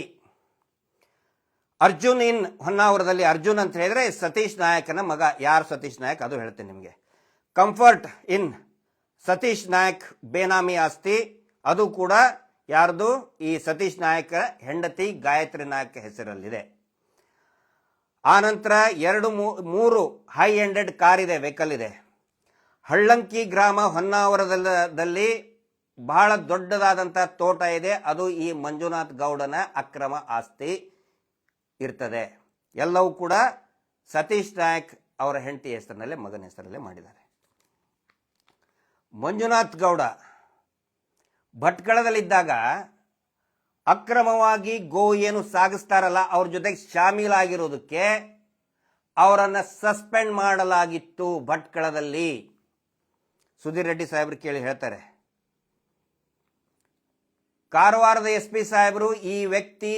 ಅರ್ಜುನ್ ಇನ್ ಹೊನ್ನಾವರದಲ್ಲಿ, ಅರ್ಜುನ್ ಅಂತ ಹೇಳಿದ್ರೆ ಸತೀಶ್ ನಾಯಕನ ಮಗ. ಯಾರು ಸತೀಶ್ ನಾಯಕ್ ಅದು ಹೇಳ್ತೇನೆ ನಿಮಗೆ. ಕಂಫರ್ಟ್ ಇನ್ ಸತೀಶ್ ನಾಯಕ್ ಬೇನಾಮಿ ಆಸ್ತಿ, ಅದು ಕೂಡ ಯಾರ್ದು, ಈ ಸತೀಶ್ ನಾಯಕ ಹೆಂಡತಿ ಗಾಯತ್ರಿ ನಾಯಕ್ ಹೆಸರಲ್ಲಿದೆ. ಆನಂತರ 2-3 ಹೈ ಎಂಡೆಡ್ ಕಾರ್ ಇದೆ, ವೆಹಿಕಲ್ ಇದೆ. ಹಳ್ಳಂಕಿ ಗ್ರಾಮ ಹೊನ್ನಾವರದಲ್ಲಿ ಬಹಳ ದೊಡ್ಡದಾದಂಥ ತೋಟ ಇದೆ, ಅದು ಈ ಮಂಜುನಾಥ್ ಗೌಡನ ಅಕ್ರಮ ಆಸ್ತಿ ಇರ್ತದೆ. ಎಲ್ಲವೂ ಕೂಡ ಸತೀಶ್ ನಾಯಕ್ ಅವರ ಹೆಂಡತಿ ಹೆಸರಿನಲ್ಲೇ, ಮಗನ ಹೆಸರಲ್ಲೇ ಮಾಡಿದ್ದಾರೆ. ಮಂಜುನಾಥ್ ಗೌಡ ಭಟ್ಕಳದಲ್ಲಿದ್ದಾಗ ಅಕ್ರಮವಾಗಿ ಗೋ ಏನು ಸಾಗಿಸ್ತಾರಲ್ಲ ಅವ್ರ ಜೊತೆಗೆ ಶಾಮೀಲಾಗಿರೋದಕ್ಕೆ ಅವರನ್ನು ಸಸ್ಪೆಂಡ್ ಮಾಡಲಾಗಿತ್ತು ಭಟ್ಕಳದಲ್ಲಿ. ಸುಧೀರ್ ರೆಡ್ಡಿ ಸಾಹೇಬ್ರು ಕೇಳಿ ಹೇಳ್ತಾರೆ. ಕಾರವಾರದ SP ಸಾಹೇಬರು ಈ ವ್ಯಕ್ತಿ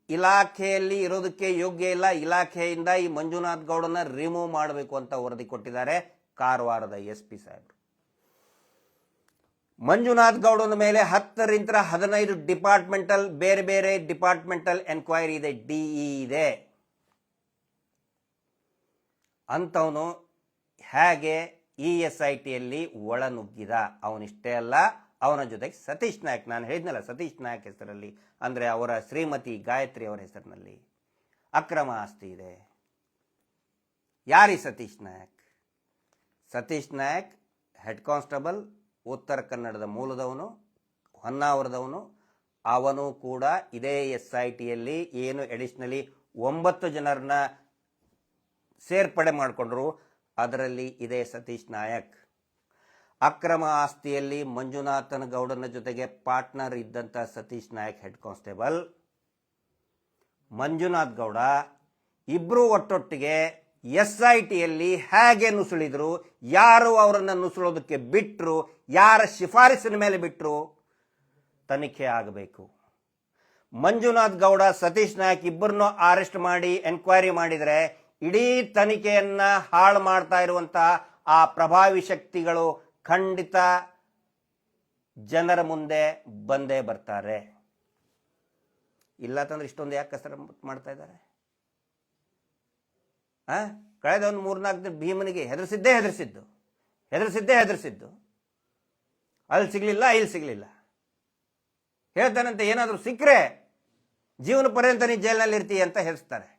ಇಲಾಖೆಯಲ್ಲಿ ಇರೋದಕ್ಕೆ ಯೋಗ್ಯ ಇಲ್ಲ, ಇಲಾಖೆಯಿಂದ ಈ ಮಂಜುನಾಥ್ ಗೌಡನ ರಿಮೂವ್ ಮಾಡಬೇಕು ಅಂತ ವರದಿ ಕೊಟ್ಟಿದ್ದಾರೆ ಕಾರವಾರದ SP ಸಾಹೇಬರು. ಮಂಜುನಾಥ್ ಗೌಡನ ಮೇಲೆ 10ರಿಂದ 15 ಡಿಪಾರ್ಟ್ಮೆಂಟಲ್, ಬೇರೆ ಬೇರೆ ಡಿಪಾರ್ಟ್ಮೆಂಟಲ್ ಎನ್ಕ್ವೈರಿ ಇದೆ, DE ಇದೆ. ಅಂತವನು ಹೇಗೆ ESITಯಲ್ಲಿ ಒಳನುಗ್ಗಿದ? ಅವನಿಷ್ಟೇ ಅಲ್ಲ, ಅವನ ಜೊತೆಗೆ ಸತೀಶ್ ನಾಯಕ್, ನಾನು ಹೇಳಿದ್ನಲ್ಲ ಸತೀಶ್ ನಾಯಕ್ ಹೆಸರಲ್ಲಿ, ಅಂದರೆ ಅವರ ಶ್ರೀಮತಿ ಗಾಯತ್ರಿ ಅವರ ಹೆಸರಿನಲ್ಲಿ ಅಕ್ರಮ ಆಸ್ತಿ ಇದೆ. ಯಾರಿ ಸತೀಶ್ ನಾಯಕ್? ಸತೀಶ್ ನಾಯಕ್ ಹೆಡ್ ಕಾನ್ಸ್ಟೇಬಲ್, ಉತ್ತರ ಕನ್ನಡದ ಮೂಲದವನು, ಹೊನ್ನಾವರದವನು. ಅವನು ಕೂಡ ಇದೇ SITಯಲ್ಲಿ ಏನು ಎಡಿಷನಲಿ 9 ಜನರನ್ನ ಸೇರ್ಪಡೆ ಮಾಡಿಕೊಂಡ್ರು, ಅದರಲ್ಲಿ ಇದೇ ಸತೀಶ್ ನಾಯಕ್. ಅಕ್ರಮ ಆಸ್ತಿಯಲ್ಲಿ ಮಂಜುನಾಥನ ಗೌಡನ ಜೊತೆಗೆ ಪಾರ್ಟ್ನರ್ ಇದ್ದಂಥ ಸತೀಶ್ ನಾಯಕ್ ಹೆಡ್ ಕಾನ್ಸ್ಟೇಬಲ್, ಮಂಜುನಾಥ್ ಗೌಡ, ಇಬ್ಬರು ಒಟ್ಟೊಟ್ಟಿಗೆ SITಯಲ್ಲಿ ಹೇಗೆ ನುಸುಳಿದ್ರು, ಯಾರು ಅವರನ್ನು ನುಸುಳೋದಕ್ಕೆ ಬಿಟ್ಟರು, ಯಾರ ಶಿಫಾರಸಿನ ಮೇಲೆ ಬಿಟ್ಟರು, ತನಿಖೆ ಆಗಬೇಕು. ಮಂಜುನಾಥ್ ಗೌಡ, ಸತೀಶ್ ನಾಯಕ್ ಇಬ್ಬರನ್ನು ಅರೆಸ್ಟ್ ಮಾಡಿ ಎನ್ಕ್ವೈರಿ ಮಾಡಿದರೆ ಇಡೀ ತನಿಖೆಯನ್ನ ಹಾಳು ಮಾಡ್ತಾ ಇರುವಂತಹ ಆ ಪ್ರಭಾವಿ ಶಕ್ತಿಗಳು ಖಂಡಿತ ಜನರ ಮುಂದೆ ಬಂದೇ ಬರ್ತಾರೆ. ಇಲ್ಲ ತಂದ್ರೆ ಇಷ್ಟೊಂದು ಯಾಕೆ ಕಸರ ಮಾಡ್ತಾ ಇದ್ದಾರೆ? ಕಳೆದ ಒಂದು 3-4 ದಿನ ಭೀಮನಿಗೆ ಹೆದರಿಸಿದ್ದು, ಅಲ್ಲಿ ಸಿಗ್ಲಿಲ್ಲ, ಇಲ್ಲಿ ಸಿಗ್ಲಿಲ್ಲ. ಹೇಳ್ತಾನಂತೆ ಏನಾದರೂ ಸಿಕ್ಕರೆ ಜೀವನ ಪರ್ಯಂತ ನೀ ಜೈಲಿನಲ್ಲಿ ಇರ್ತೀಯ ಅಂತ ಹೆದರ್ಸ್ತಾರೆ.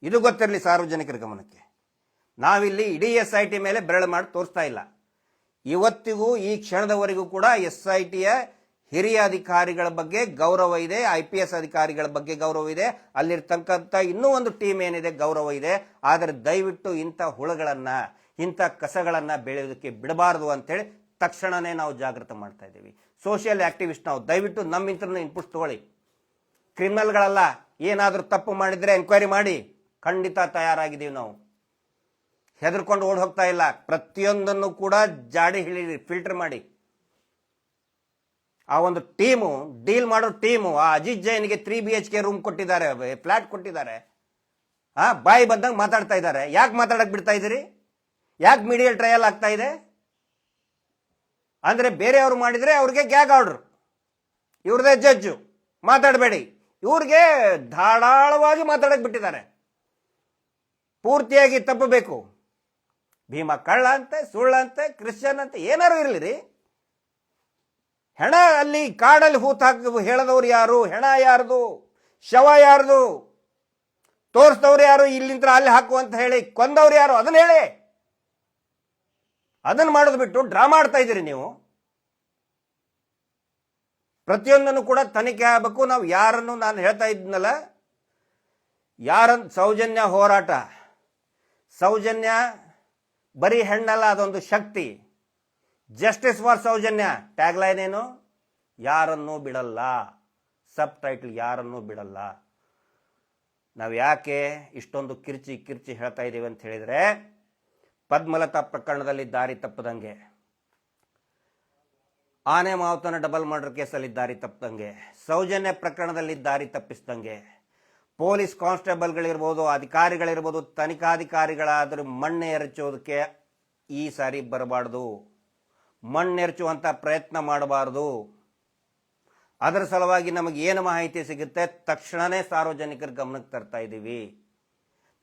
ಇದು ಗೊತ್ತಿರಲಿ ಸಾರ್ವಜನಿಕರ ಗಮನಕ್ಕೆ. ನಾವಿಲ್ಲಿ ಇಡೀ SIT ಮೇಲೆ ಬೆರಳು ಮಾಡಿ ತೋರಿಸ್ತಾ ಇಲ್ಲ. ಇವತ್ತಿಗೂ ಈ ಕ್ಷಣದವರೆಗೂ ಕೂಡ SITಯ ಹಿರಿಯ ಅಧಿಕಾರಿಗಳ ಬಗ್ಗೆ ಗೌರವ ಇದೆ, IPS ಅಧಿಕಾರಿಗಳ ಬಗ್ಗೆ ಗೌರವ ಇದೆ, ಅಲ್ಲಿರ್ತಕ್ಕಂಥ ಇನ್ನೂ ಒಂದು ಟೀಮ್ ಏನಿದೆ ಗೌರವ ಇದೆ. ಆದರೆ ದಯವಿಟ್ಟು ಇಂಥ ಹುಳುಗಳನ್ನ, ಇಂಥ ಕಸಗಳನ್ನ ಬೆಳೆಯೋದಕ್ಕೆ ಬಿಡಬಾರದು ಅಂತೇಳಿ ತಕ್ಷಣನೇ ನಾವು ಜಾಗೃತ ಮಾಡ್ತಾ ಇದ್ದೀವಿ. ಸೋಷಿಯಲ್ ಆಕ್ಟಿವಿಸ್ಟ್ ನಾವು ದಯವಿಟ್ಟು ನಮ್ಮಿಂತ್ರನ ಇನ್ಪುಟ್ಸ್ ತಗೊಳ್ಳಿ. ಕ್ರಿಮಿನಲ್ಗಳಲ್ಲ, ಏನಾದರೂ ತಪ್ಪು ಮಾಡಿದ್ರೆ ಎನ್ಕ್ವೈರಿ ಮಾಡಿ, ಖಂಡಿತ ತಯಾರಾಗಿದ್ದೀವಿ ನಾವು. ಹೆದರ್ಕೊಂಡು ಓಡ್ ಹೋಗ್ತಾ ಇಲ್ಲ. ಪ್ರತಿಯೊಂದನ್ನು ಕೂಡ ಜಾಡಿ ಹಿಡಿದು ಫಿಲ್ಟರ್ ಮಾಡಿ. ಆ ಒಂದು ಟೀಮು, ಡೀಲ್ ಮಾಡೋ ಟೀಮು, ಆ ಅಜಿತ್ ಜೈನ್ಗೆ 3 BHK ರೂಮ್ ಕೊಟ್ಟಿದ್ದಾರೆ, ಫ್ಲಾಟ್ ಕೊಟ್ಟಿದ್ದಾರೆ. ಬಾಯಿ ಬಂದಂಗೆ ಮಾತಾಡ್ತಾ ಇದ್ದಾರೆ. ಯಾಕೆ ಮಾತಾಡಕ್ ಬಿಡ್ತಾ ಇದ್ದೀರಿ? ಯಾಕೆ ಮೀಡಿಯಲ್ ಟ್ರಯಲ್ ಆಗ್ತಾ ಇದೆ? ಅಂದ್ರೆ ಬೇರೆಯವರು ಮಾಡಿದ್ರೆ ಅವ್ರಿಗೆ ಗ್ಯಾಗ್ ಆರ್ಡರ್, ಇವ್ರದೇ ಜಡ್ಜು, ಮಾತಾಡಬೇಡಿ. ಇವ್ರಿಗೆ ಧಾರಾಳವಾಗಿ ಮಾತಾಡಕ್ ಬಿಟ್ಟಿದ್ದಾರೆ. ಪೂರ್ತಿಯಾಗಿ ತಪ್ಪಬೇಕು. ಭೀಮ ಕಳ್ಳ ಅಂತೆ, ಸುಳ್ಳಂತೆ, ಕ್ರಿಶ್ಚಿಯನ್ ಅಂತ ಏನಾರು ಇರಲಿ, ಹೆಣ ಅಲ್ಲಿ ಕಾಡಲ್ಲಿ ಹೂತ್ ಹಾಕಿ ಹೇಳದವ್ರು ಯಾರು? ಹೆಣ ಯಾರ್ದು? ಶವ ಯಾರ್ದು? ತೋರಿಸಿದವ್ರು ಯಾರು? ಇಲ್ಲಿಂದ ಅಲ್ಲಿ ಹಾಕು ಅಂತ ಹೇಳಿ ಕೊಂದವ್ರು ಯಾರು? ಅದನ್ನ ಹೇಳಿ. ಅದನ್ನು ಮಾಡೋದು ಬಿಟ್ಟು ಡ್ರಾಮಾ ಆಡ್ತಾ ಇದ್ದೀರಿ ನೀವು. ಪ್ರತಿಯೊಂದನ್ನು ಕೂಡ ತನಿಖೆ ಆಗಬೇಕು. ನಾವು ಯಾರನ್ನು, ನಾನು ಹೇಳ್ತಾ ಇದ್ನಲ್ಲ, ಸೌಜನ್ಯ ಹೋರಾಟ, ಸೌಜನ್ಯ ಬರೀ ಹೆಣ್ಣಲ್ಲ, ಅದೊಂದು ಶಕ್ತಿ. ಜಸ್ಟಿಸ್ ಫಾರ್ ಸೌಜನ್ಯ ಟ್ಯಾಗ್ಲೈನ್ ಏನು? ಯಾರನ್ನೂ ಬಿಡಲ್ಲ. ಸಬ್ ಟೈಟಲ್, ಯಾರನ್ನೂ ಬಿಡಲ್ಲ. ನಾವು ಯಾಕೆ ಇಷ್ಟೊಂದು ಕಿರ್ಚಿ ಹೇಳ್ತಾ ಇದ್ದೀವಿ ಅಂತ ಹೇಳಿದರೆ, ಪದ್ಮಲತಾ ಪ್ರಕರಣದಲ್ಲಿ ದಾರಿ ತಪ್ಪದಂಗೆ, ಆನೆ ಮಾವುತನ ಡಬಲ್ ಮರ್ಡರ್ ಕೇಸಲ್ಲಿ ದಾರಿ ತಪ್ಪದಂಗೆ, ಸೌಜನ್ಯ ಪ್ರಕರಣದಲ್ಲಿ ದಾರಿ ತಪ್ಪಿಸ್ದಂಗೆ, ಪೊಲೀಸ್ ಕಾನ್ಸ್ಟೇಬಲ್ಗಳಿರ್ಬೋದು, ಅಧಿಕಾರಿಗಳಿರ್ಬೋದು, ತನಿಖಾಧಿಕಾರಿಗಳಾದರೂ ಮಣ್ಣು ಎರಚೋದಕ್ಕೆ ಈ ಸಾರಿ ಬರಬಾರ್ದು, ಮಣ್ಣೆರಚುವಂಥ ಪ್ರಯತ್ನ ಮಾಡಬಾರ್ದು. ಅದರ ಸಲುವಾಗಿ ನಮಗೆ ಏನು ಮಾಹಿತಿ ಸಿಗುತ್ತೆ ತಕ್ಷಣವೇ ಸಾರ್ವಜನಿಕರ ಗಮನಕ್ಕೆ ತರ್ತಾ ಇದ್ದೀವಿ.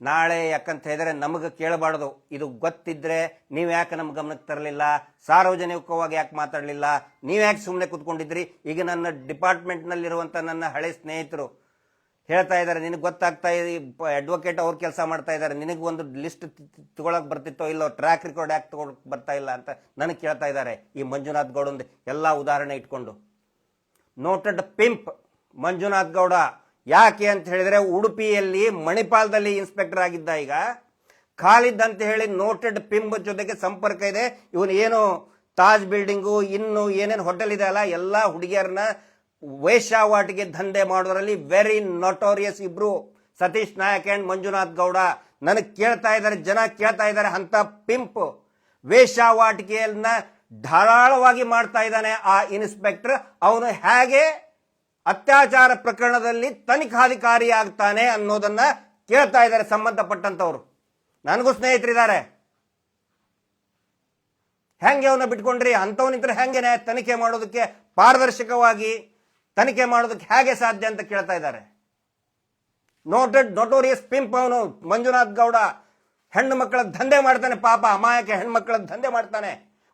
ನಾಳೆ ಯಾಕಂತ ಹೇಳಿದ್ರೆ ನಮಗೆ ಕೇಳಬಾರ್ದು, ಇದು ಗೊತ್ತಿದ್ರೆ ನೀವು ಯಾಕೆ ನಮ್ಮ ಗಮನಕ್ಕೆ ತರಲಿಲ್ಲ, ಸಾರ್ವಜನಿಕವಾಗಿ ಯಾಕೆ ಮಾತಾಡಲಿಲ್ಲ, ನೀವು ಯಾಕೆ ಸುಮ್ಮನೆ ಕೂತ್ಕೊಂಡಿದ್ರಿ. ಈಗ ನನ್ನ ಡಿಪಾರ್ಟ್ಮೆಂಟ್ನಲ್ಲಿರುವಂಥ ನನ್ನ ಹಳೆ ಸ್ನೇಹಿತರು ಹೇಳ್ತಾ ಇದ್ದಾರೆ, ನಿನಗೆ ಗೊತ್ತಾಗ್ತಾ ಇದೆ, ಅಡ್ವೊಕೇಟ್ ಅವ್ರು ಕೆಲಸ ಮಾಡ್ತಾ ಇದ್ದಾರೆ, ನಿನಗೆ ಒಂದು ಲಿಸ್ಟ್ ತಗೊಳಕ್ ಬರ್ತಿತ್ತೋ ಇಲ್ಲೋ, ಟ್ರ್ಯಾಕ್ ರೆಕಾರ್ಡ್ ಯಾಕೆ ತಗೊಳಕ್ ಬರ್ತಾ ಇಲ್ಲ ಅಂತ ನನಗೆ ಕೇಳ್ತಾ ಇದ್ದಾರೆ. ಈ ಮಂಜುನಾಥ್ ಗೌಡಂದು ಎಲ್ಲ ಉದಾಹರಣೆ ಇಟ್ಕೊಂಡು, ನೋಟೆಡ್ ಪಿಂಪ್ ಮಂಜುನಾಥ್ ಗೌಡ ಯಾಕೆ ಅಂತ ಹೇಳಿದ್ರೆ ಉಡುಪಿಯಲ್ಲಿ ಮಣಿಪಾಲದಲ್ಲಿ ಇನ್ಸ್ಪೆಕ್ಟರ್ ಆಗಿದ್ದ, ಈಗ ಖಾಲಿದ್ ಅಂತ ಹೇಳಿ ನೋಟೆಡ್ ಪಿಂಪ್ ಜೊತೆಗೆ ಸಂಪರ್ಕ ಇದೆ. ಇವನು ಏನು ತಾಜ್ ಬಿಲ್ಡಿಂಗು ಇನ್ನು ಏನೇನು ಹೋಟೆಲ್ ಇದೆ ಅಲ್ಲ, ಎಲ್ಲ ಹುಡುಗಿಯರನ್ನ ವೇಶ್ಯಾವಾಟಿಗೆ ದಂಧೆ ಮಾಡೋದ್ರಲ್ಲಿ ವೆರಿ ನೋಟೋರಿಯಸ್ ಇಬ್ರು, ಸತೀಶ್ ನಾಯಕ್ ಅಂಡ್ ಮಂಜುನಾಥ್ ಗೌಡ. ನನಗೆ ಕೇಳ್ತಾ ಇದ್ದಾರೆ, ಜನ ಕೇಳ್ತಾ ಇದ್ದಾರೆ, ಅಂತ ಪಿಂಪ್ ವೇಶ್ಯಾವಾಟಿಕೆಯನ್ನ ಧಾರಾಳವಾಗಿ ಮಾಡ್ತಾ ಇದ್ದಾನೆ ಆ ಇನ್ಸ್ಪೆಕ್ಟರ್, ಅವನು ಹೇಗೆ ಅತ್ಯಾಚಾರ ಪ್ರಕರಣದಲ್ಲಿ ತನಿಖಾಧಿಕಾರಿ ಆಗ್ತಾನೆ ಅನ್ನೋದನ್ನ ಕೇಳ್ತಾ ಇದ್ದಾರೆ ಸಂಬಂಧಪಟ್ಟಂತವ್ರು. ನನಗೂ ಸ್ನೇಹಿತರಿದ್ದಾರೆ, ಹೆಂಗೆ ಅವನ್ನ ಬಿಟ್ಕೊಂಡ್ರಿ, ಅಂತವನಿದ್ರೆ ಹೆಂಗೆ ತನಿಖೆ ಮಾಡೋದಕ್ಕೆ, ಪಾರದರ್ಶಕವಾಗಿ ತನಿಖೆ ಮಾಡೋದಕ್ಕೆ ಹೇಗೆ ಸಾಧ್ಯ ಅಂತ ಕೇಳ್ತಾ ಇದ್ದಾರೆ. ನೋಟೋರಿಯಸ್ ಪಿಂಪ್ ಅವನು ಮಂಜುನಾಥ್ ಗೌಡ, ಹೆಣ್ಣು ಮಕ್ಕಳ ದಂಧೆ ಮಾಡ್ತಾನೆ, ಪಾಪ ಅಮಾಯಕ ಹೆಣ್ಮಕ್ಳ ದಂಧೆ ಮಾಡ್ತಾನೆ.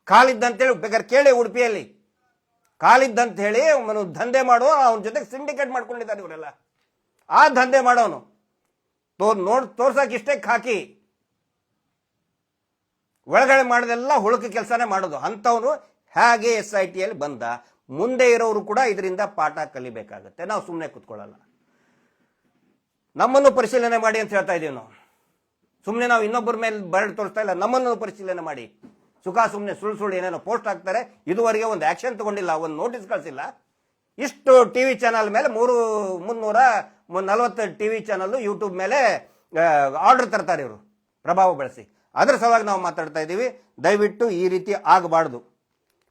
ಖಾಲಿದ್ ಅಂತೇಳಿ ಬೇಕಾದ್ರೆ ಕೇಳಿ, ಉಡುಪಿಯಲ್ಲಿ ಖಾಲಿದ್ ಅಂತ ಹೇಳಿ ಅವನು ದಂಧೆ ಮಾಡುವ, ಅವನ ಜೊತೆಗೆ ಸಿಂಡಿಕೇಟ್ ಮಾಡ್ಕೊಂಡಿದ್ದಾರೆ ಇವರೆಲ್ಲ. ಆ ದಂಧೆ ಮಾಡೋನು ತೋರ್ಸಕ್ಕೆ ಇಷ್ಟೇ ಹಾಕಿ ಒಳಗಡೆ ಮಾಡೋದೆಲ್ಲ ಹುಳುಕ ಕೆಲಸನೇ ಮಾಡೋದು. ಅಂಥವನು ಹೇಗೆ SITಯಲ್ಲಿ ಬಂದ, ಮುಂದೆ ಇರೋರು ಕೂಡ ಇದರಿಂದ ಪಾಠ ಕಲಿಬೇಕಾಗತ್ತೆ. ನಾವು ಸುಮ್ಮನೆ ಕೂತ್ಕೊಳ್ಳಲ್ಲ, ನಮ್ಮನ್ನು ಪರಿಶೀಲನೆ ಮಾಡಿ ಅಂತ ಹೇಳ್ತಾ ಇದೀವಿ ನಾವು. ಸುಮ್ಮನೆ ನಾವು ಇನ್ನೊಬ್ಬರ ಮೇಲೆ ಬರಡ್ ತೋರಿಸ್ತಾ ಇಲ್ಲ, ನಮ್ಮನ್ನು ಪರಿಶೀಲನೆ ಮಾಡಿ. ಸುಮ್ಮನೆ ಸುಳ್ಳು ಏನೇನೋ ಪೋಸ್ಟ್ ಹಾಕ್ತಾರೆ, ಇದುವರೆಗೆ ಒಂದು ಆಕ್ಷನ್ ತಗೊಂಡಿಲ್ಲ, ಒಂದು ನೋಟಿಸ್ ಕಳಿಸಿಲ್ಲ. ಇಷ್ಟು ಟಿವಿ ಚಾನಲ್ ಮೇಲೆ 340 ಟಿವಿ ಚಾನಲ್ ಯೂಟ್ಯೂಬ್ ಮೇಲೆ ಆರ್ಡರ್ ತರ್ತಾರೆ ಇವರು ಪ್ರಭಾವ ಬಳಸಿ. ಅದರ ಸಲುವಾಗಿ ನಾವು ಮಾತಾಡ್ತಾ ಇದ್ದೀವಿ, ದಯವಿಟ್ಟು ಈ ರೀತಿ ಆಗಬಾರ್ದು.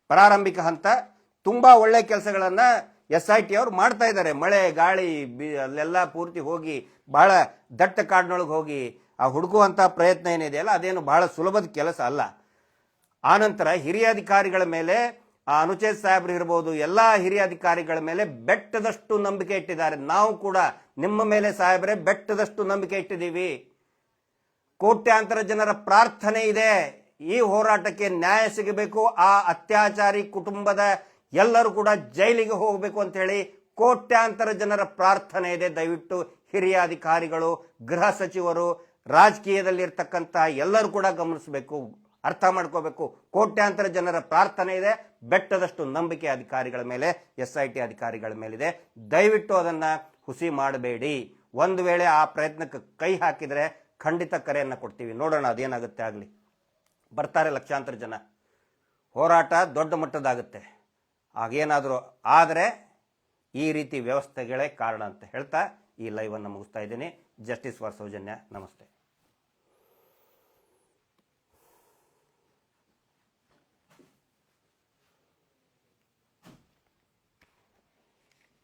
ಪ್ರಾರಂಭಿಕ ಹಂತ ತುಂಬಾ ಒಳ್ಳೆ ಕೆಲಸಗಳನ್ನ SIT ಅವರು ಮಾಡ್ತಾ ಇದ್ದಾರೆ. ಮಳೆ ಗಾಳಿ ಅಲ್ಲೆಲ್ಲ ಪೂರ್ತಿ ಹೋಗಿ ಬಹಳ ದಟ್ಟ ಕಾಡಿನೊಳಗೆ ಹೋಗಿ ಆ ಹುಡುಕುವಂತ ಪ್ರಯತ್ನ ಏನಿದೆಯಲ್ಲ, ಅದೇನು ಬಹಳ ಸುಲಭದ ಕೆಲಸ ಅಲ್ಲ. ಆನಂತರ ಹಿರಿಯ ಅಧಿಕಾರಿಗಳ ಮೇಲೆ, ಆ ಅನುಚೇತ್ ಸಾಹೇಬ್ರು ಇರ್ಬೋದು, ಎಲ್ಲ ಹಿರಿಯ ಅಧಿಕಾರಿಗಳ ಮೇಲೆ ಬೆಟ್ಟದಷ್ಟು ನಂಬಿಕೆ ಇಟ್ಟಿದ್ದಾರೆ. ನಾವು ಕೂಡ ನಿಮ್ಮ ಮೇಲೆ ಸಾಹೇಬ್ರೆ ಬೆಟ್ಟದಷ್ಟು ನಂಬಿಕೆ ಇಟ್ಟಿದ್ದೀವಿ. ಕೋಟ್ಯಾಂತರ ಜನರ ಪ್ರಾರ್ಥನೆ ಇದೆ, ಈ ಹೋರಾಟಕ್ಕೆ ನ್ಯಾಯ ಸಿಗಬೇಕು, ಆ ಅತ್ಯಾಚಾರಿ ಕುಟುಂಬದ ಎಲ್ಲರೂ ಕೂಡ ಜೈಲಿಗೆ ಹೋಗಬೇಕು ಅಂತ ಹೇಳಿ ಕೋಟ್ಯಾಂತರ ಜನರ ಪ್ರಾರ್ಥನೆ ಇದೆ. ದಯವಿಟ್ಟು ಹಿರಿಯ ಅಧಿಕಾರಿಗಳು, ಗೃಹ ಸಚಿವರು, ರಾಜಕೀಯದಲ್ಲಿರ್ತಕ್ಕಂಥ ಎಲ್ಲರೂ ಕೂಡ ಗಮನಿಸಬೇಕು, ಅರ್ಥ ಮಾಡ್ಕೋಬೇಕು. ಕೋಟ್ಯಾಂತರ ಜನರ ಪ್ರಾರ್ಥನೆ ಇದೆ, ಬೆಟ್ಟದಷ್ಟು ನಂಬಿಕೆ ಅಧಿಕಾರಿಗಳ ಮೇಲೆ, SIT ಅಧಿಕಾರಿಗಳ ಮೇಲಿದೆ. ದಯವಿಟ್ಟು ಅದನ್ನ ಹುಸಿ ಮಾಡಬೇಡಿ. ಒಂದು ವೇಳೆ ಆ ಪ್ರಯತ್ನಕ್ಕೆ ಕೈ ಹಾಕಿದ್ರೆ ಖಂಡಿತ ಕರೆಯನ್ನ ಕೊಡ್ತೀವಿ, ನೋಡೋಣ ಅದೇನಾಗುತ್ತೆ ಆಗಲಿ. ಬರ್ತಾರೆ ಲಕ್ಷಾಂತರ ಜನ, ಹೋರಾಟ ದೊಡ್ಡ ಮಟ್ಟದಾಗುತ್ತೆ. ಆಗೇನಾದರೂ ಆದರೆ ಈ ರೀತಿ ವ್ಯವಸ್ಥೆಗಳೇ ಕಾರಣ ಅಂತ ಹೇಳ್ತಾ ಈ ಲೈವ್ ಅನ್ನು ಮುಗಿಸ್ತಾ ಇದ್ದೀನಿ. Justice for Soujanya. ನಮಸ್ತೆ.